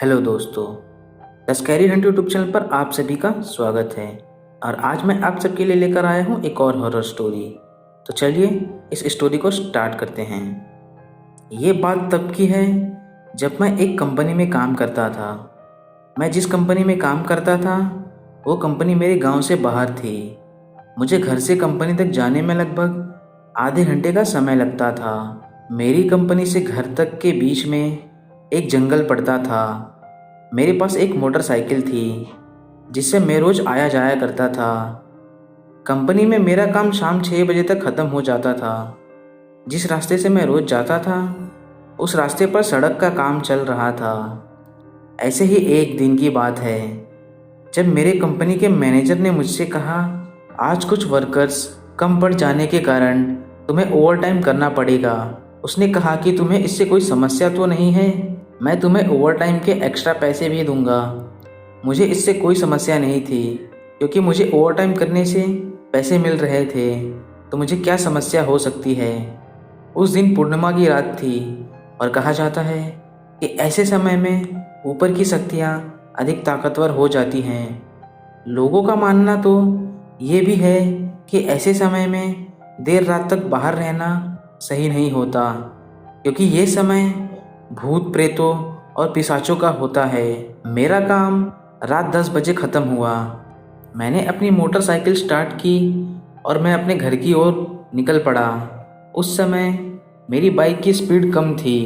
Hello दोस्तों, the scary Hunt YouTube channel पर आप सभी का स्वागत है। और आज मैं आप सबके लिए लेकर आया हूँ एक और हॉरर स्टोरी। तो चलिए इस स्टोरी को स्टार्ट करते हैं। ये बात तब की है जब मैं एक कंपनी में काम करता था। मैं जिस कंपनी में काम करता था वो कंपनी मेरे गांव से बाहर थी। मुझे घर से कंपनी तक जाने में लगभग आधे घंटे का समय लगता था। मेरी कंपनी से घर तक के बीच में एक जंगल पड़ता था। मेरे पास एक मोटरसाइकिल थी जिससे मैं रोज़ आया जाया करता था। कंपनी में मेरा काम शाम 6 बजे तक ख़त्म हो जाता था। जिस रास्ते से मैं रोज़ जाता था उस रास्ते पर सड़क का काम चल रहा था। ऐसे ही एक दिन की बात है जब मेरे कंपनी के मैनेजर ने मुझसे कहा, आज कुछ वर्कर्स कम पड़ जाने के कारण तुम्हें ओवर टाइम करना पड़ेगा। उसने कहा कि तुम्हें इससे कोई समस्या तो नहीं है, मैं तुम्हें ओवर टाइम के एक्स्ट्रा पैसे भी दूंगा। मुझे इससे कोई समस्या नहीं थी क्योंकि मुझे ओवर टाइम करने से पैसे मिल रहे थे, तो मुझे क्या समस्या हो सकती है। उस दिन पूर्णिमा की रात थी और कहा जाता है कि ऐसे समय में ऊपर की शक्तियाँ अधिक ताकतवर हो जाती हैं। लोगों का मानना तो ये भी है कि ऐसे समय में देर रात तक बाहर रहना सही नहीं होता क्योंकि ये समय भूत प्रेतों और पिशाचों का होता है। मेरा काम रात 10 बजे ख़त्म हुआ। मैंने अपनी मोटरसाइकिल स्टार्ट की और मैं अपने घर की ओर निकल पड़ा। उस समय मेरी बाइक की स्पीड कम थी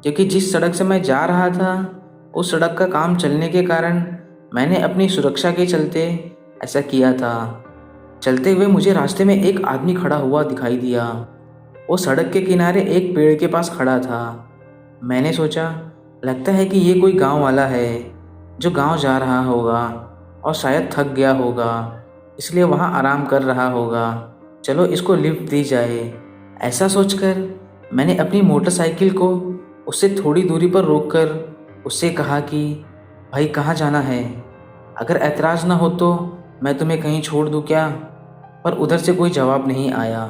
क्योंकि जिस सड़क से मैं जा रहा था उस सड़क का काम चलने के कारण मैंने अपनी सुरक्षा के चलते ऐसा किया था। चलते हुए मुझे रास्ते में एक आदमी खड़ा हुआ दिखाई दिया। वो सड़क के किनारे एक पेड़ के पास खड़ा था। मैंने सोचा, लगता है कि ये कोई गांव वाला है जो गांव जा रहा होगा और शायद थक गया होगा, इसलिए वहाँ आराम कर रहा होगा। चलो इसको लिफ्ट दी जाए। ऐसा सोचकर मैंने अपनी मोटरसाइकिल को उससे थोड़ी दूरी पर रोककर उससे कहा कि भाई कहाँ जाना है, अगर ऐतराज़ ना हो तो मैं तुम्हें कहीं छोड़ दूँ क्या। पर उधर से कोई जवाब नहीं आया।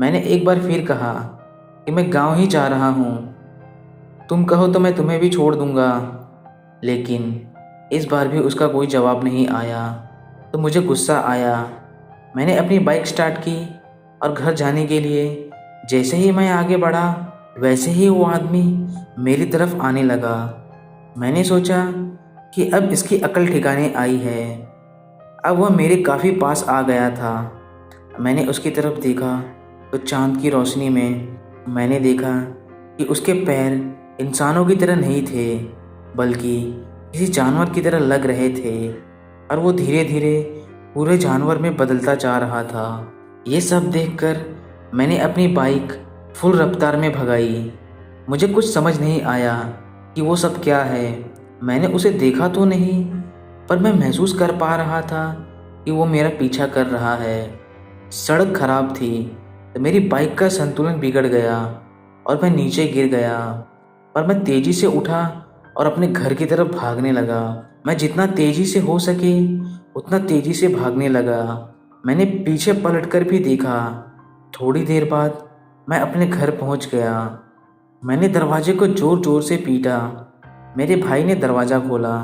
मैंने एक बार फिर कहा कि मैं गांव ही जा रहा हूँ, तुम कहो तो मैं तुम्हें भी छोड़ दूंगा। लेकिन इस बार भी उसका कोई जवाब नहीं आया। तो मुझे गुस्सा आया। मैंने अपनी बाइक स्टार्ट की और घर जाने के लिए जैसे ही मैं आगे बढ़ा वैसे ही वो आदमी मेरी तरफ आने लगा। मैंने सोचा कि अब इसकी अकल ठिकाने आई है। अब वह मेरे काफ़ी पास आ गया था। मैंने उसकी तरफ देखा तो चांद की रोशनी में मैंने देखा कि उसके पैर इंसानों की तरह नहीं थे बल्कि किसी जानवर की तरह लग रहे थे और वो धीरे धीरे पूरे जानवर में बदलता जा रहा था। ये सब देखकर मैंने अपनी बाइक फुल रफ्तार में भगाई। मुझे कुछ समझ नहीं आया कि वो सब क्या है। मैंने उसे देखा तो नहीं, पर मैं महसूस कर पा रहा था कि वो मेरा पीछा कर रहा है। सड़क खराब थी तो मेरी बाइक का संतुलन बिगड़ गया और मैं नीचे गिर गया। पर मैं तेज़ी से उठा और अपने घर की तरफ भागने लगा। मैं जितना तेज़ी से हो सके उतना तेज़ी से भागने लगा। मैंने पीछे पलटकर भी देखा। थोड़ी देर बाद मैं अपने घर पहुंच गया। मैंने दरवाजे को ज़ोर ज़ोर से पीटा। मेरे भाई ने दरवाज़ा खोला।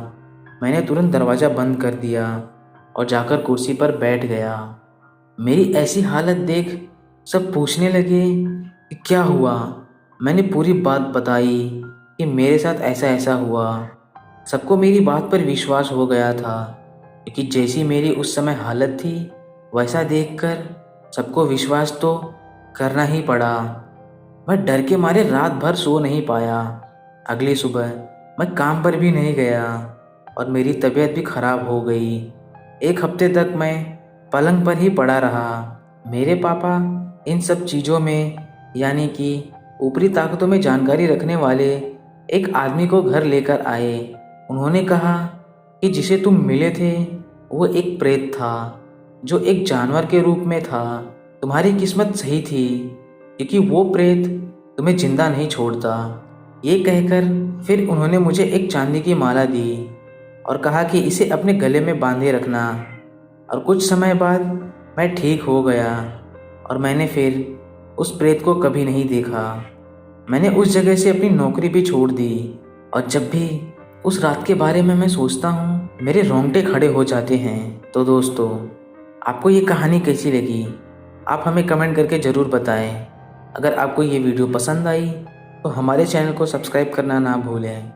मैंने तुरंत दरवाज़ा बंद कर दिया और जाकर कुर्सी पर बैठ गया। मेरी ऐसी हालत देख सब पूछने लगे कि क्या हुआ। मैंने पूरी बात बताई कि मेरे साथ ऐसा ऐसा हुआ। सबको मेरी बात पर विश्वास हो गया था क्योंकि जैसी मेरी उस समय हालत थी वैसा देखकर सबको विश्वास तो करना ही पड़ा। मैं डर के मारे रात भर सो नहीं पाया। अगली सुबह मैं काम पर भी नहीं गया और मेरी तबीयत भी खराब हो गई। एक हफ्ते तक मैं पलंग पर ही पड़ा रहा। मेरे पापा इन सब चीज़ों में यानी कि ऊपरी ताकतों में जानकारी रखने वाले एक आदमी को घर लेकर आए। उन्होंने कहा कि जिसे तुम मिले थे वो एक प्रेत था जो एक जानवर के रूप में था। तुम्हारी किस्मत सही थी क्योंकि वो प्रेत तुम्हें जिंदा नहीं छोड़ता। ये कहकर फिर उन्होंने मुझे एक चांदी की माला दी और कहा कि इसे अपने गले में बांधे रखना। और कुछ समय बाद मैं ठीक हो गया और मैंने फिर उस प्रेत को कभी नहीं देखा। मैंने उस जगह से अपनी नौकरी भी छोड़ दी और जब भी उस रात के बारे में मैं सोचता हूँ, मेरे रोंगटे खड़े हो जाते हैं। तो दोस्तों, आपको ये कहानी कैसी लगी? आप हमें कमेंट करके ज़रूर बताएं। अगर आपको ये वीडियो पसंद आई तो हमारे चैनल को सब्सक्राइब करना ना भूलें।